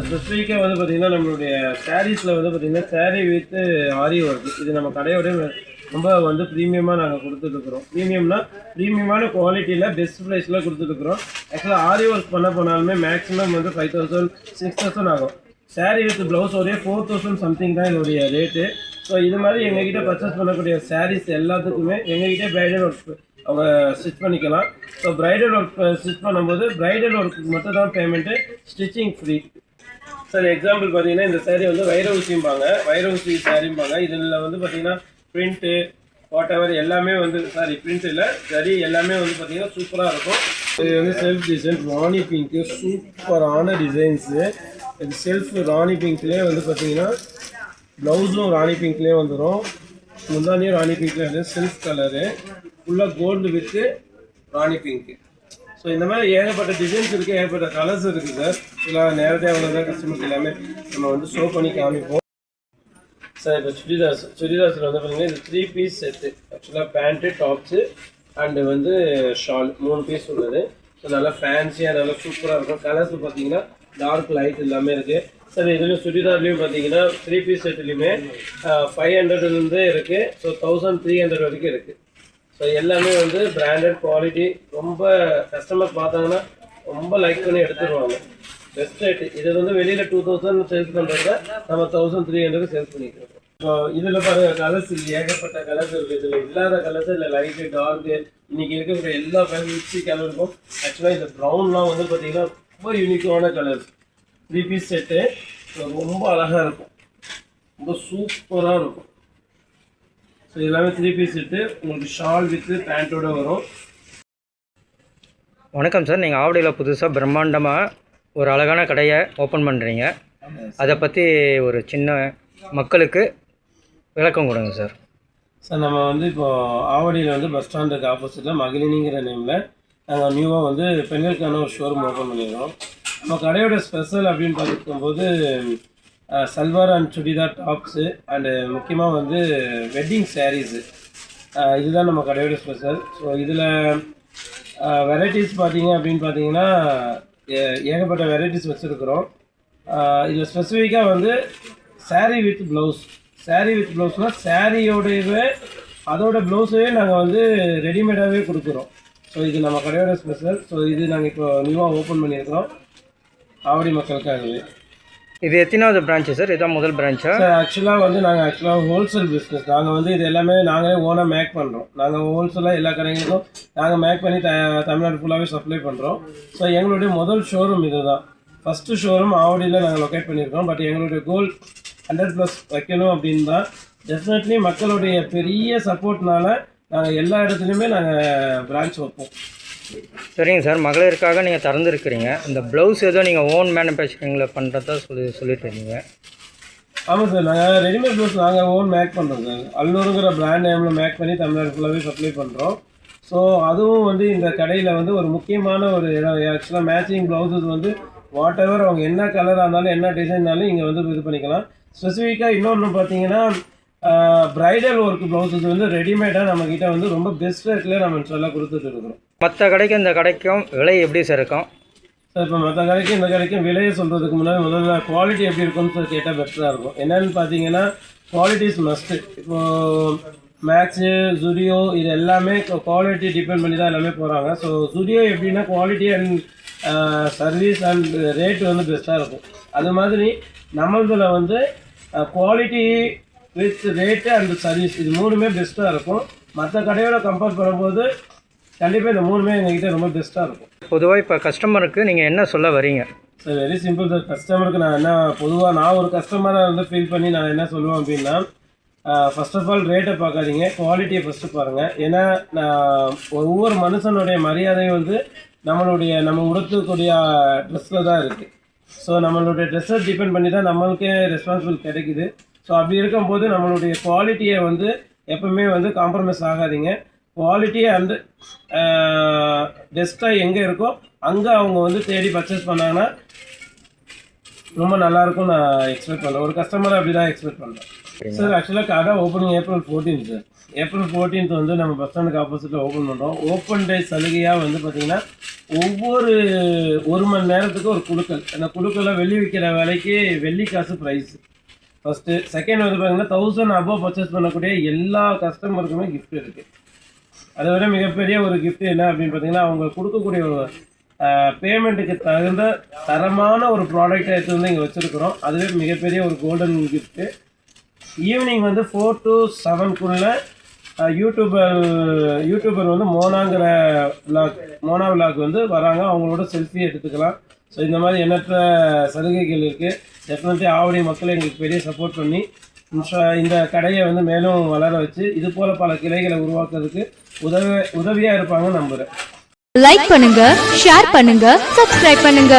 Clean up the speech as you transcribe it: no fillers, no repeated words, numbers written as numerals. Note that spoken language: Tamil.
ஸ்பெசிஃபிக்காக வந்து பார்த்திங்கன்னா நம்மளுடைய சாரீஸில் வந்து பார்த்திங்கன்னா சாரீ வித் ஆரி ஒர்க் இது நம்ம கடையோட ரொம்ப வந்து ப்ரீமியமாக நாங்கள் கொடுத்துட்ருக்குறோம். ப்ரீமியமான குவாலிட்டியில் பெஸ்ட் ப்ரைஸில் கொடுத்துட்ருக்குறோம். ஆக்சுவலாக ஆரி ஒர்க் பண்ண போனாலுமே மேக்ஸிமம் வந்து 5000 6000 ஆகும். சாரீ வித் ப்ளவுஸோடைய 4000 சம்திங் தான் இதோடைய ரேட்டு. ஸோ இது மாதிரி எங்ககிட்ட பர்ச்சேஸ் பண்ணக்கூடிய சாரீஸ் எல்லாத்துக்குமே எங்ககிட்ட ப்ரைடல் ஒர்க் அவங்க ஸ்டிச் பண்ணிக்கலாம். ஸோ ப்ரைடல் ஒர்க் ஸ்டிச் பண்ணும்போது ப்ரைடல் ஒர்க்கு மட்டும் தான் payment, stitching free. Sir example பார்த்தீங்கன்னா இந்த சாரீ வந்து வைரவுசிம்பாங்க, வைரவுசி சாரிம்பாங்க. இதில் வந்து பார்த்தீங்கன்னா பிரிண்ட்டு வாட்டவர் எல்லாமே வந்து பிரிண்ட் இல்லை சரி எல்லாமே வந்து பார்த்தீங்கன்னா சூப்பராக இருக்கும். இது வந்து செல்ஃப் டிசைன் ராணி பிங்க்கு, சூப்பரான டிசைன்ஸு. இது செல்ஃப் ராணி பிங்க்லேயே வந்து பார்த்தீங்கன்னா ப்ளவுஸும் ராணி பிங்க்லேயே வந்துடும், முந்தானியும் ராணி பிங்க்லேயே வந்து செல்ஃப் கலரு ஃபுல்லாக gold with Rani pink. So இந்த மாதிரி ஏகப்பட்ட டிசைன்ஸ் இருக்குது, ஏகப்பட்ட கலர்ஸ் இருக்குது சார். சில நேரடியாக தான் கஸ்டமருக்கு எல்லாமே நம்ம வந்து ஷோ பண்ணி காமிப்போம் சார். இப்போ சுடிதாஸில் வந்து பார்த்தீங்கன்னா இது 3 பீஸ் செட்டு. ஆக்சுவலாக பேண்ட்டு, டாப்ஸு அண்டு வந்து ஷால் 3 பீஸ் உள்ளது. ஸோ நல்லா ஃபேன்சியாக நல்லா சூப்பராக இருக்கும். கலர்ஸ் பார்த்தீங்கன்னா டார்க் லைட் எல்லாமே இருக்குது சார். இதுலேயும் சுடிதார்லேயும் பார்த்தீங்கன்னா 3 பீஸ் செட்டுலேயுமே 500லேருந்து இருக்குது. ஸோ 1300 வரைக்கும் இருக்குது. ஸோ எல்லாமே வந்து பிராண்டட் குவாலிட்டி, ரொம்ப கஸ்டமர் பார்த்தாங்கன்னா ரொம்ப லைக் பண்ணி எடுத்துருவாங்க. Best rate. இது வந்து வெளியில் 2000 சேல்ஸ் பண்ணுறத நம்ம 1300 சேல்ஸ் பண்ணிக்கிறோம். ஸோ இதில் பாருங்கள் கலர்ஸ் ஏகப்பட்ட கலர்ஸ் இருக்குது. இதில் இல்லாத கலர்ஸ் இல்லை, லைட்டு டார்க்கு இன்றைக்கி இருக்கக்கூடிய எல்லா கலர் மிக்சி கலர் இருக்கும். ஆக்சுவலாக இந்த ப்ரௌன்லாம் வந்து பார்த்திங்கன்னா ரொம்ப யூனிக்கான கலர்ஸ். 3 பீஸ் செட்டு ரொம்ப அழகாக இருக்கும், ரொம்ப சூப்பராக இருக்கும். ஸோ எல்லாமே 3 பீஸ் செட்டு. உங்களுக்கு ஷால் வித்து பேண்ட்டோடு வரும். வணக்கம் சார், நீங்கள் ஆவடியில் புதுசாக பிரம்மாண்டமாக ஒரு அழகான கடையை ஓப்பன் பண்ணுறீங்க. அதை பற்றி ஒரு சின்ன மக்களுக்கு விளக்கம் கொடுங்க சார். சார் நம்ம வந்து இப்போது ஆவடியில் வந்து பஸ் ஸ்டாண்டுக்கு ஆப்போசிட்டில் மகிழினிங்கிற நேமில் நாங்கள் நியூவாக வந்து பெண்களுக்கான ஒரு ஷோரூம் ஓப்பன் பண்ணிடுறோம். நம்ம கடையோட ஸ்பெஷல் அப்படின்னு பார்க்கும்போது salwar and churidar tops and முக்கியமாக வந்து வெட்டிங் சாரீஸு, இதுதான் நம்ம கடையோட ஸ்பெஷல். ஸோ இதில் வெரைட்டிஸ் பார்த்தீங்க அப்படின்னு பார்த்தீங்கன்னா ஏகப்பட்ட வெரைட்டிஸ் வச்சுருக்குறோம். இதில் ஸ்பெசிஃபிக்காக வந்து sari with blouse. Sari with ப்ளவுஸ்னால் சாரியோடையவே அதோட ப்ளவுஸவே நாங்கள் வந்து ரெடிமேடாகவே கொடுக்குறோம். ஸோ இது நம்ம கடையோட ஸ்பெஷல். ஸோ இது நாங்கள் இப்போ நியூவாக ஓப்பன் பண்ணியிருக்கிறோம் ஆவடி மக்களுக்காகவே. இது எத்தனாவது பிரான்ச்சு சார்? இதுதான் முதல் பிரான்ச்சா சார்? ஆக்சுவலாக வந்து நாங்கள் ஹோல்சேல் பிஸ்னஸ். நாங்கள் வந்து இது எல்லாமே நாங்களே ஓனாக மேக் பண்ணுறோம். நாங்கள் ஹோல்சேலாக எல்லா கடைகளுக்கும் நாங்கள் மேக் பண்ணி தமிழ்நாடு ஃபுல்லாகவே சப்ளை பண்ணுறோம். ஸோ எங்களுடைய முதல் ஷோரூம் இது தான். ஃபஸ்ட்டு ஷோரூம் ஆவடியில் நாங்கள் லொக்கேட் பண்ணியிருக்கோம். பட் எங்களுடைய கோல் 100+ வைக்கணும் அப்படின்னு தான். டெஃபினெட்லி மக்களுடைய பெரிய சப்போர்ட்னால நாங்கள் எல்லா இடத்துலையுமே நாங்கள் பிரான்ச் வைப்போம். சரிங்க சார், மகளிருக்காக நீங்கள் திறந்துருக்கிறீங்க. இந்த ப்ளவுஸ் ஏதோ நீங்கள் ஓன் மேனுஃபேக்சரிங்கில் பண்ணுறதா சொல்லிட்டு இருந்தீங்க. ஆமாம் சார், நாங்கள் ரெடிமேட் ப்ளவுஸ் நாங்கள் ஓன் மேக் பண்ணுறோம் சார். அல்லூருங்கிற பிராண்ட் நேமில் மேக் பண்ணி தமிழ்நாடு ஃபுல்லாகவே சப்ளை பண்ணுறோம். ஸோ அதுவும் வந்து இந்த கடையில் வந்து ஒரு முக்கியமான ஒரு இடம். ஆக்சுவலாக மேட்சிங் ப்ளவுஸஸ் வந்து வாட் எவர் அவங்க என்ன கலராக இருந்தாலும் என்ன டிசைன்னாலும் இங்கே வந்து இது பண்ணிக்கலாம். ஸ்பெசிஃபிக்காக இன்னொன்று பார்த்தீங்கன்னா ப்ரைடல் ஒர்க் ப்ளவுஸஸ் வந்து ரெடிமேடாக நம்மக்கிட்ட வந்து ரொம்ப பெஸ்ட் ரேட்டில் நம்ம சொல்ல கொடுத்துட்டு இருக்கிறோம். மற்ற கடைக்கும் இந்த கடைக்கும் விலை எப்படி சார் இருக்கும் சார்? இப்போ மற்ற கடைக்கும் இந்த கடைக்கும் விலையை சொல்கிறதுக்கு முதல்ல குவாலிட்டி எப்படி இருக்குன்னு கேட்டால் பெட்டராக இருக்கும். என்னென்னு பார்த்தீங்கன்னா குவாலிட்டிஸ் மஸ்ட்டு. இப்போது மேக்ஸு, ஜுடியோ இது எல்லாமே குவாலிட்டி டிபெண்ட் பண்ணி தான் எல்லாமே போகிறாங்க. ஸோ ஜுடியோ எப்படின்னா quality and service and rate வந்து பெஸ்ட்டாக இருக்கும். அது மாதிரி நம்மளதில் வந்து quality with rate and service இது மூணுமே பெஸ்ட்டாக இருக்கும். மற்ற கடையோட கம்பேர் பண்ணும்போது கண்டிப்பாக இந்த மூணுமே எங்ககிட்ட ரொம்ப பெஸ்ட்டாக இருக்கும். பொதுவாக இப்போ கஸ்டமருக்கு நீங்கள் என்ன சொல்ல வரீங்க? Sir very simple sir. கஸ்டமருக்கு நான் என்ன பொதுவாக நான் ஒரு கஸ்டமராக வந்து ஃபீல் பண்ணி நான் என்ன சொல்லுவேன் அப்படின்னா, ஃபர்ஸ்ட் ஆஃப் ஆல் ரேட்டை பார்க்காதீங்க, குவாலிட்டியை ஃபஸ்ட்டு பாருங்கள். ஏன்னா ஒவ்வொரு மனுஷனுடைய மரியாதையும் வந்து நம்ம உடுத்தக்கூடிய ட்ரெஸ்ஸில் தான் இருக்குது. ஸோ நம்மளுடைய ட்ரெஸ்ஸை டிபெண்ட் பண்ணி தான் நம்மளுக்கே ரெஸ்பான்சிபிள் கிடைக்குது. ஸோ அப்படி இருக்கும்போது நம்மளுடைய குவாலிட்டியை வந்து எப்பவுமே வந்து காம்ப்ரமைஸ் ஆகாதீங்க. குவாலிட்டி அண்டு பெஸ்ட்டாக எங்கே இருக்கோ அங்கே அவங்க வந்து தேடி பர்ச்சேஸ் பண்ணாங்கன்னா ரொம்ப நல்லாயிருக்கும் நான் எக்ஸ்பெக்ட் பண்ணுறேன். ஒரு கஸ்டமரை அப்படி தான் எக்ஸ்பெக்ட் பண்ணுறேன். சார் ஆக்சுவலாக கடை ஓப்பனிங் April 14 சார். April 14 வந்து நம்ம பஸ் ஸ்டாண்டுக்கு ஆப்போசிட்டில் ஓப்பன் பண்ணுறோம். ஓப்பன் டே சலுகையாக வந்து பார்த்திங்கன்னா ஒவ்வொரு 1 மணி நேரத்துக்கு ஒரு குழுக்கள். அந்த குழுக்களில் வெள்ளி விற்கிற விலைக்கு வெள்ளி காசு ப்ரைஸு ஃபஸ்ட்டு. செகண்ட் வந்து பார்த்திங்கன்னா 1000 அபோவ் பர்ச்சேஸ் பண்ணக்கூடிய எல்லா கஸ்டமருக்குமே கிஃப்ட் இருக்குது. அதை விட மிகப்பெரிய ஒரு கிஃப்ட் என்ன அப்படின்னு பார்த்தீங்கன்னா, அவங்க கொடுக்கக்கூடிய பேமெண்ட்டுக்கு தகுந்த தரமான ஒரு ப்ராடக்டை எடுத்து வந்து இங்கே வச்சுருக்குறோம். அதுவே மிகப்பெரிய ஒரு கோல்டன் கிஃப்ட்டு. ஈவினிங் வந்து 4 to 7க்குள்ளே யூடியூபர் வந்து மோனாங்கிற மோனா விலாக் வந்து வராங்க. அவங்களோட செல்ஃபி எடுத்துக்கலாம். ஸோ இந்த மாதிரி எண்ணற்ற சலுகைகள் இருக்குது. டெஃபினெட்லி ஆவடி மக்கள் எங்களுக்கு பெரிய சப்போர்ட் பண்ணி இந்த கடையை வந்து மேலும் வளர வச்சு இது போல் பல கிளைகளை உருவாக்குறதுக்கு உதவியாக இருப்பாங்கன்னு நம்புகிறேன். லைக் பண்ணுங்க, ஷேர் பண்ணுங்க, சப்ஸ்கிரைப் பண்ணுங்க.